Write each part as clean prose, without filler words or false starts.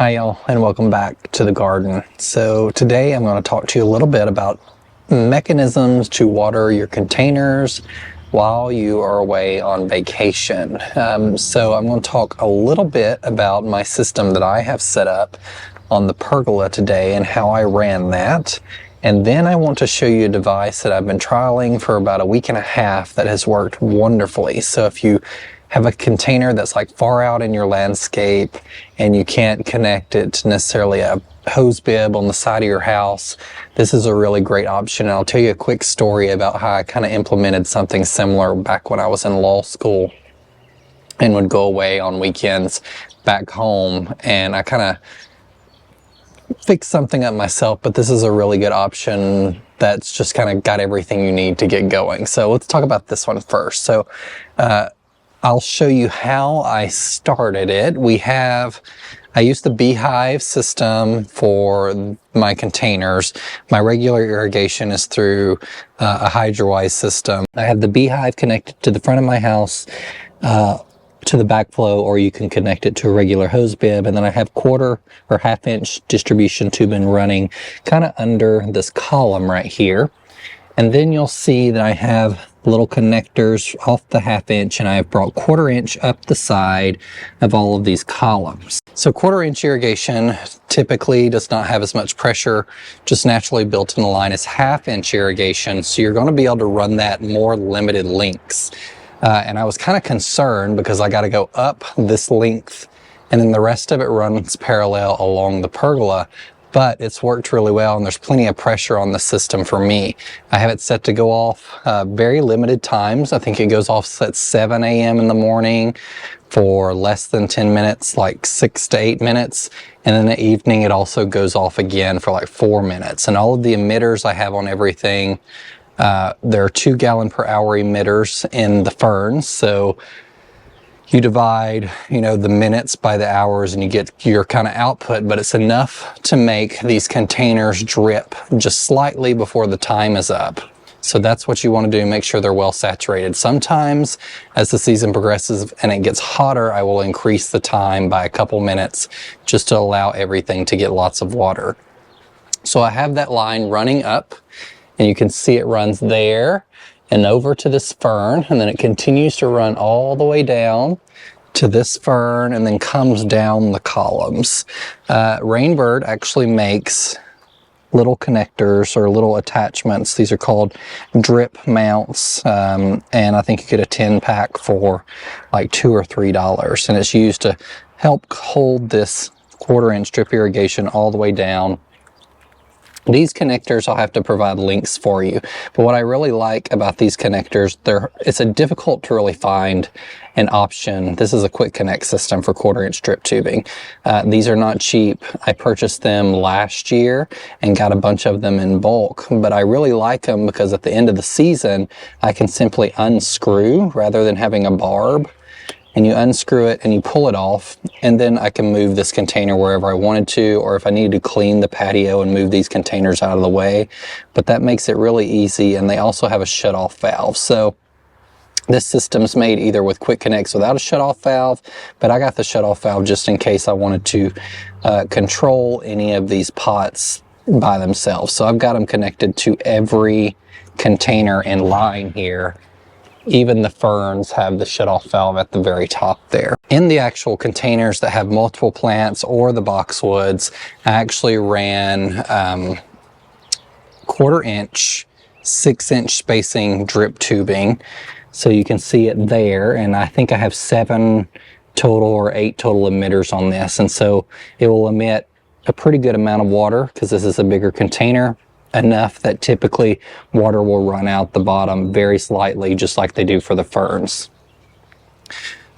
Hi y'all, and welcome back to the garden. So today I'm going to talk to you a little bit about mechanisms to water your containers while you are away on vacation. So I'm going to talk a little bit about my system that I have set up on the Pergola today and how I ran that. And then I want to show you a device that I've been trialing for about a week and a half that has worked wonderfully. So if you have a container that's like far out in your landscape and you can't connect it to necessarily a hose bib on the side of your house, this is a really great option. And I'll tell you a quick story about how I kind of implemented something similar back when I was in law school and would go away on weekends back home, and I kind of fixed something up myself, but this is a really good option that's just kind of got everything you need to get going. So let's talk about this one first. So I'll show you how I started it. I use the beehive system for my containers. My regular irrigation is through a 𝗣𝗢𝗘𝗧𝗦 system. I have the beehive connected to the front of my house, to the backflow, or you can connect it to a regular hose bib. And then I have 1/4 or 1/2 inch distribution tubing running kind of under this column right here. And then you'll see that I have little connectors off the 1/2 inch, and I have brought 1/4 inch up the side of all of these columns. So 1/4 inch irrigation typically does not have as much pressure just naturally built in the line as 1/2 inch irrigation. So you're going to be able to run that more limited lengths. And I was kind of concerned because I got to go up this length and then the rest of it runs parallel along the pergola. But it's worked really well, and there's plenty of pressure on the system for me. I have it set to go off very limited times. I think it goes off at 7 a.m. in the morning for less than 10 minutes, like 6 to 8 minutes. And in the evening, it also goes off again for like 4 minutes. And all of the emitters I have on everything, there are 2 gallon per hour emitters in the ferns. So you divide, the minutes by the hours and you get your kind of output, but it's enough to make these containers drip just slightly before the time is up. So that's what you want to do, make sure they're well saturated. Sometimes as the season progresses and it gets hotter, I will increase the time by a couple minutes just to allow everything to get lots of water. So I have that line running up, and you can see it runs there and over to this fern, and then it continues to run all the way down to this fern and then comes down the columns. Rainbird actually makes little connectors or little attachments. These are called drip mounts, and I think you get a 10-pack for like $2 or $3, and it's used to help hold this 1/4 inch drip irrigation all the way down. These connectors, I'll have to provide links for you. But what I really like about these connectors, it's a difficult to really find an option. This is a quick connect system for 1/4 inch drip tubing. These are not cheap. I purchased them last year and got a bunch of them in bulk, but I really like them because at the end of the season, I can simply unscrew rather than having a barb. And you unscrew it and you pull it off, and then I can move this container wherever I wanted to, or if I needed to clean the patio and move these containers out of the way. But that makes it really easy, and they also have a shutoff valve. So this system's made either with quick connects without a shutoff valve, but I got the shutoff valve just in case I wanted to control any of these pots by themselves. So I've got them connected to every container in line here. Even the ferns have the shutoff valve at the very top there. In the actual containers that have multiple plants or the boxwoods, I actually ran 1/4 inch, 6 inch spacing drip tubing. So you can see it there, and I think I have 7 total or 8 total emitters on this. And so it will emit a pretty good amount of water because this is a bigger container, enough that typically water will run out the bottom very slightly, just like they do for the ferns.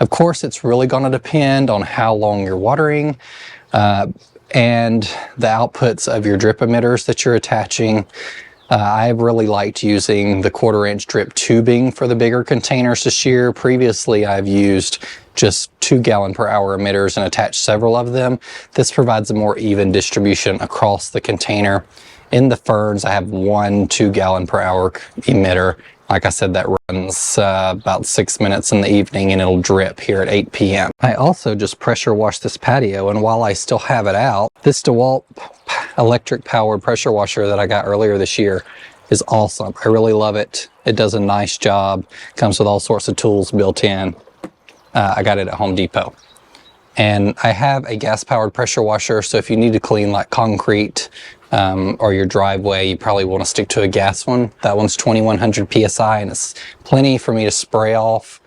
Of course, it's really going to depend on how long you're watering and the outputs of your drip emitters that you're attaching. I've really liked using the 1/4 inch drip tubing for the bigger containers this year. Previously, I've used just 2 gallon per hour emitters and attached several of them. This provides a more even distribution across the container. In the ferns, I have 1 2 gallon per hour emitter Like I said, that runs about 6 minutes in the evening, and it'll drip here at 8 p.m. I also just pressure washed this patio, and while I still have it out, this DeWalt electric powered pressure washer that I got earlier this year is awesome. I really love it. It does a nice job. Comes with all sorts of tools built in. I got it at Home Depot. And I have a gas-powered pressure washer, so if you need to clean like concrete or your driveway, you probably want to stick to a gas one. That one's 2100 PSI, and it's plenty for me to spray off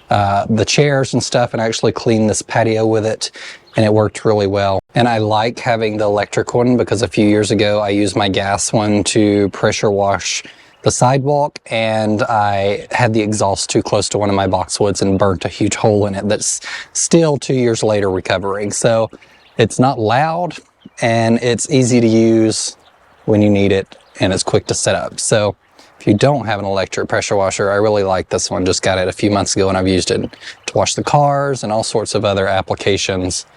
the chairs and stuff and actually clean this patio with it, and it worked really well. And I like having the electric one because a few years ago I used my gas one to pressure wash the sidewalk, and I had the exhaust too close to one of my boxwoods and burnt a huge hole in it that's still 2 years later recovering. So it's not loud, and it's easy to use when you need it, and it's quick to set up. So if you don't have an electric pressure washer, I really like this one. Just got it a few months ago, and I've used it to wash the cars and all sorts of other applications.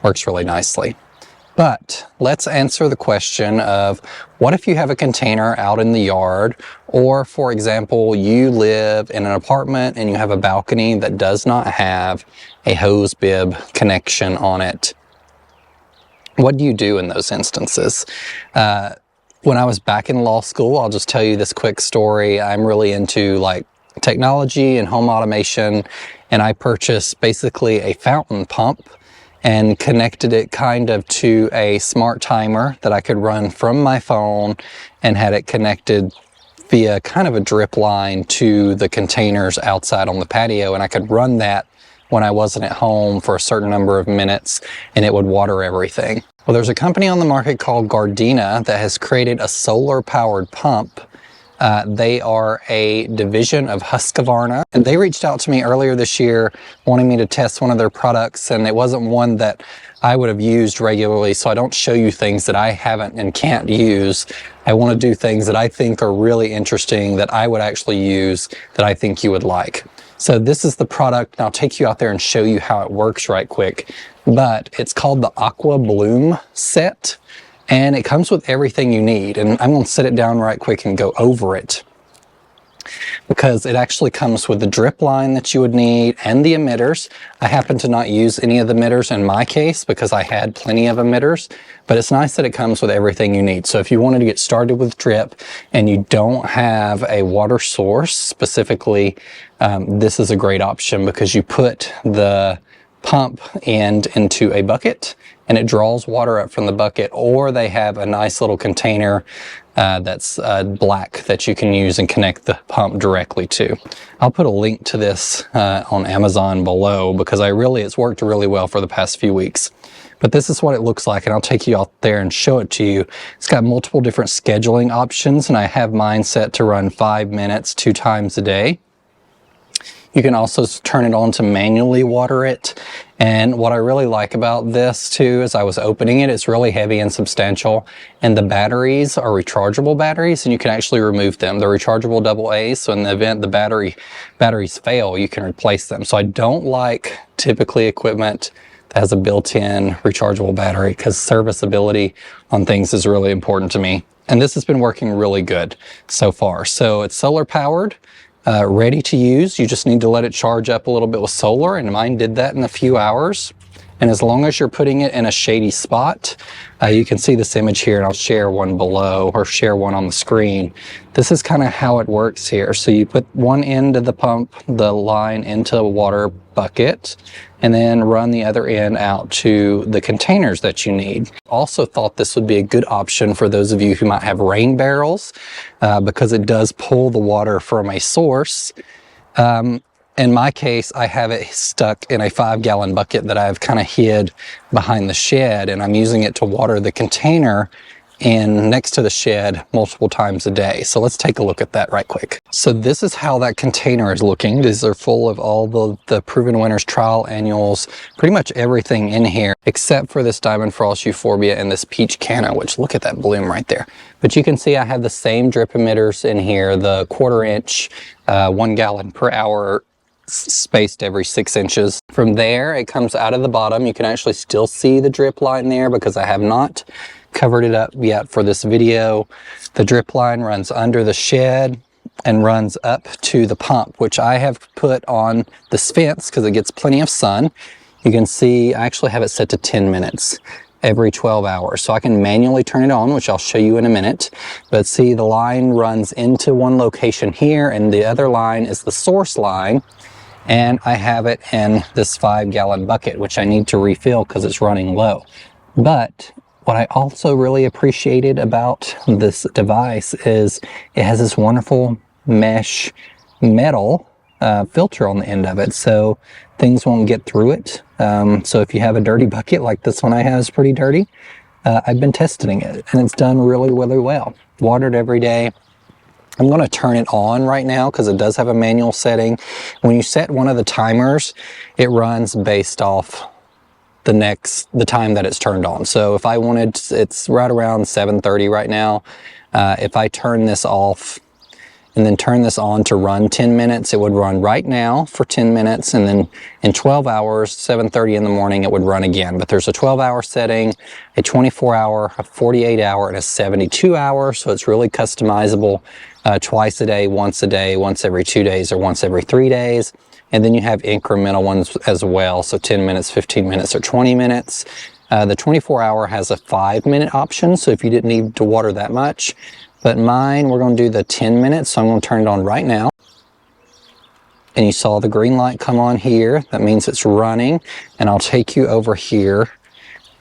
Works really nicely. But let's answer the question of, what if you have a container out in the yard, or for example, you live in an apartment and you have a balcony that does not have a hose bib connection on it? What do you do in those instances? When I was back in law school, I'll just tell you this quick story. I'm really into like technology and home automation, and I purchased basically a fountain pump and connected it kind of to a smart timer that I could run from my phone, and had it connected via kind of a drip line to the containers outside on the patio, and I could run that when I wasn't at home for a certain number of minutes, and it would water everything. Well, there's a company on the market called 𝗣𝗓𝗓 that has created a solar powered pump. They are a division of Husqvarna, and they reached out to me earlier this year wanting me to test one of their products, and it wasn't one that I would have used regularly, so I don't show you things that I haven't and can't use. I want to do things that I think are really interesting, that I would actually use, that I think you would like. So this is the product, and I'll take you out there and show you how it works right quick. But it's called the Aqua Bloom set, and it comes with everything you need. And I'm going to set it down right quick and go over it, because it actually comes with the drip line that you would need and the emitters. I happen to not use any of the emitters in my case because I had plenty of emitters, but it's nice that it comes with everything you need. So if you wanted to get started with drip and you don't have a water source specifically, this is a great option, because you put the pump end into a bucket and it draws water up from the bucket, or they have a nice little container that's black that you can use and connect the pump directly to. I'll put a link to this on Amazon below, because it's worked really well for the past few weeks. But this is what it looks like, and I'll take you out there and show it to you. It's got multiple different scheduling options, and I have mine set to run 5 minutes 2 times a day. You can also turn it on to manually water it. And what I really like about this too, is I was opening it, it's really heavy and substantial, and the batteries are rechargeable batteries, and you can actually remove them. They're rechargeable AA, so in the event the batteries fail, you can replace them. So I don't like typically equipment that has a built-in rechargeable battery, because serviceability on things is really important to me. And this has been working really good so far. So it's solar powered. Ready to use. You just need to let it charge up a little bit with solar, and mine did that in a few hours. And as long as you're putting it in a shady spot, you can see this image here, and I'll share one below, or share one on the screen. This is kind of how it works here. So you put one end of the pump, the line, into a water bucket, and then run the other end out to the containers that you need. Also thought this would be a good option for those of you who might have rain barrels, because it does pull the water from a source. In my case, I have it stuck in a 5-gallon bucket that I've kind of hid behind the shed, and I'm using it to water the container next to the shed multiple times a day. So let's take a look at that right quick. So this is how that container is looking. These are full of all the Proven Winners trial annuals, pretty much everything in here, except for this Diamond Frost Euphorbia and this Peach Canna, which, look at that bloom right there. But you can see I have the same drip emitters in here, the 1/4 inch, 1 gallon per hour, spaced every 6 inches. From there, it comes out of the bottom. You can actually still see the drip line there, because I have not covered it up yet for this video. The drip line runs under the shed. and runs up to the pump, which I have put on this fence because it gets plenty of sun. You can see I actually have it set to 10 minutes every 12 hours. So I can manually turn it on, which I'll show you in a minute. But see, the line runs into one location here, and the other line is the source line. And I have it in this 5-gallon bucket, which I need to refill because it's running low. But what I also really appreciated about this device is it has this wonderful mesh metal filter on the end of it, so things won't get through it. So if you have a dirty bucket like this one I have is pretty dirty, I've been testing it and it's done really, really well. Watered every day. I'm going to turn it on right now because it does have a manual setting. When you set one of the timers, it runs based off the time that it's turned on. So if I wanted, it's right around 7:30 right now. If I turn this off and then turn this on to run 10 minutes, it would run right now for 10 minutes, and then in 12 hours, 7:30 in the morning, it would run again. But there's a 12-hour setting, a 24-hour, a 48-hour, and a 72-hour, so it's really customizable, twice a day, once every 2 days, or once every 3 days. And then you have incremental ones as well, so 10 minutes, 15 minutes, or 20 minutes. The 24-hour has a 5-minute option, so if you didn't need to water that much. But mine, we're going to do the 10 minutes, so I'm going to turn it on right now. And you saw the green light come on here. That means it's running. And I'll take you over here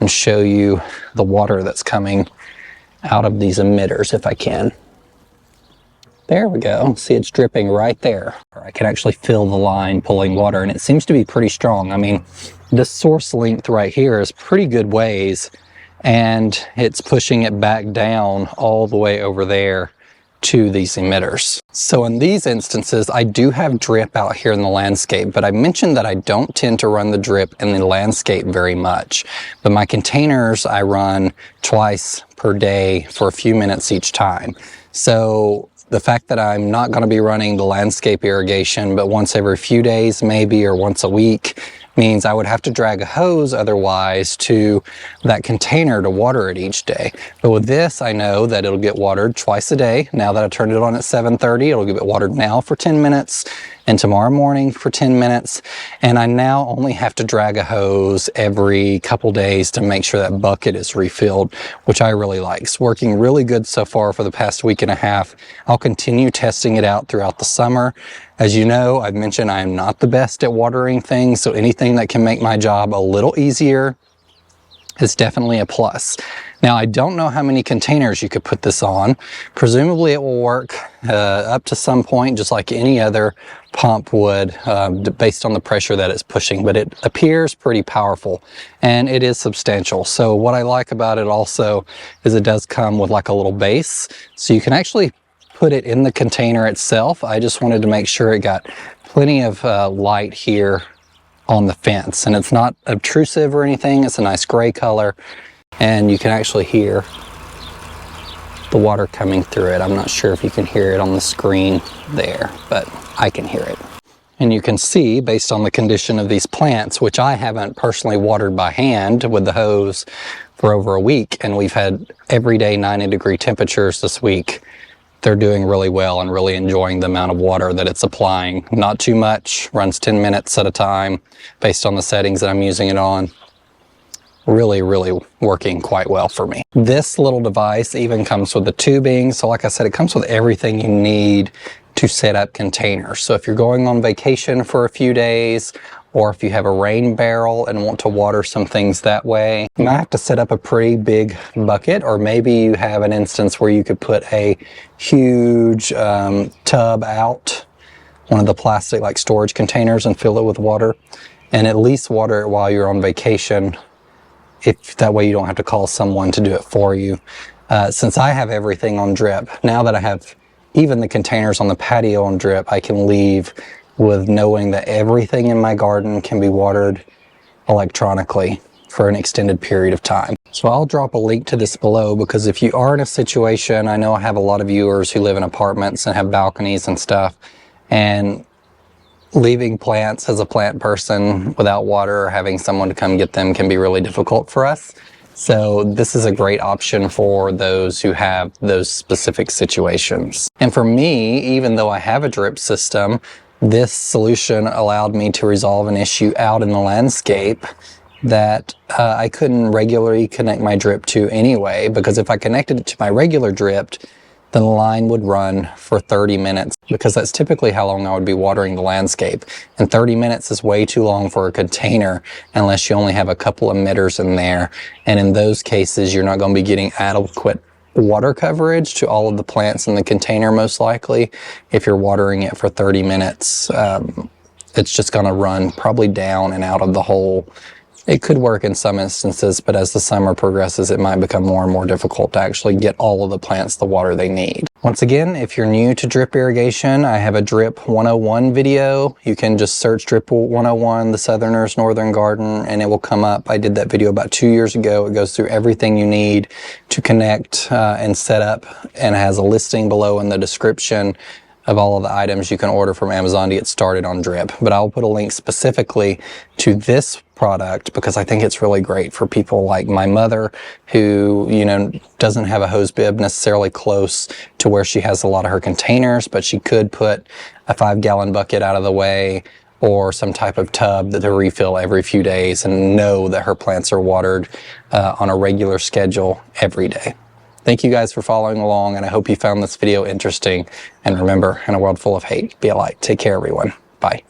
and show you the water that's coming out of these emitters if I can. There we go. See, it's dripping right there. I can actually feel the line pulling water, and it seems to be pretty strong. I mean, this source length right here is pretty good ways, and it's pushing it back down all the way over there to these emitters. So in these instances, I do have drip out here in the landscape, but I mentioned that I don't tend to run the drip in the landscape very much. But my containers, I run twice per day for a few minutes each time. So the fact that I'm not going to be running the landscape irrigation, but once every few days maybe, or once a week, means I would have to drag a hose otherwise to that container to water it each day. But with this, I know that it'll get watered twice a day. Now that I turned it on at 7:30, it'll get watered now for 10 minutes and tomorrow morning for 10 minutes. And I now only have to drag a hose every couple days to make sure that bucket is refilled, which I really like. It's working really good so far for the past week and a half. I'll continue testing it out throughout the summer. As you know, I've mentioned I am not the best at watering things, so anything that can make my job a little easier is definitely a plus. Now, I don't know how many containers you could put this on. Presumably it will work up to some point, just like any other pump would, based on the pressure that it's pushing, but it appears pretty powerful and it is substantial. So what I like about it also is it does come with like a little base, so you can actually put it in the container itself. I just wanted to make sure it got plenty of light here on the fence, and it's not obtrusive or anything. It's a nice gray color, and you can actually hear the water coming through it. I'm not sure if you can hear it on the screen there, but I can hear it. And you can see, based on the condition of these plants, which I haven't personally watered by hand with the hose for over a week, and we've had everyday 90-degree temperatures this week, they're doing really well and really enjoying the amount of water that it's applying. Not too much, runs 10 minutes at a time based on the settings that I'm using it on. Really, really working quite well for me. This little device even comes with the tubing. So like I said, it comes with everything you need to set up containers. So if you're going on vacation for a few days, or if you have a rain barrel and want to water some things that way, you might have to set up a pretty big bucket, or maybe you have an instance where you could put a huge tub out, one of the plastic like storage containers, and fill it with water, and at least water it while you're on vacation, if that way you don't have to call someone to do it for you. Since I have everything on drip, now that I have even the containers on the patio on drip, I can leave with knowing that everything in my garden can be watered electronically for an extended period of time. So I'll drop a link to this below, because if you are in a situation, I know I have a lot of viewers who live in apartments and have balconies and stuff, and leaving plants as a plant person without water or having someone to come get them can be really difficult for us. So this is a great option for those who have those specific situations. And for me, even though I have a drip system, this solution allowed me to resolve an issue out in the landscape that I couldn't regularly connect my drip to anyway, because if I connected it to my regular drip, then the line would run for 30 minutes, because that's typically how long I would be watering the landscape. And 30 minutes is way too long for a container unless you only have a couple emitters in there. And in those cases, you're not going to be getting adequate water coverage to all of the plants in the container, most likely. If you're watering it for 30 minutes, it's just going to run probably down and out of the hole. It could work in some instances, but as the summer progresses, it might become more and more difficult to actually get all of the plants the water they need. Once again, if you're new to drip irrigation, I have a Drip 101 video. You can just search Drip 101, the Southerners Northern Garden, and it will come up. I did that video about 2 years ago. It goes through everything you need to connect and set up, and has a listing below in the description of all of the items you can order from Amazon to get started on drip. But I'll put a link specifically to this product because I think it's really great for people like my mother, who, you know, doesn't have a hose bib necessarily close to where she has a lot of her containers, but she could put a 5-gallon bucket out of the way or some type of tub that they refill every few days and know that her plants are watered on a regular schedule every day. Thank you guys for following along, and I hope you found this video interesting. And remember, in a world full of hate, be a light. Take care, everyone. Bye.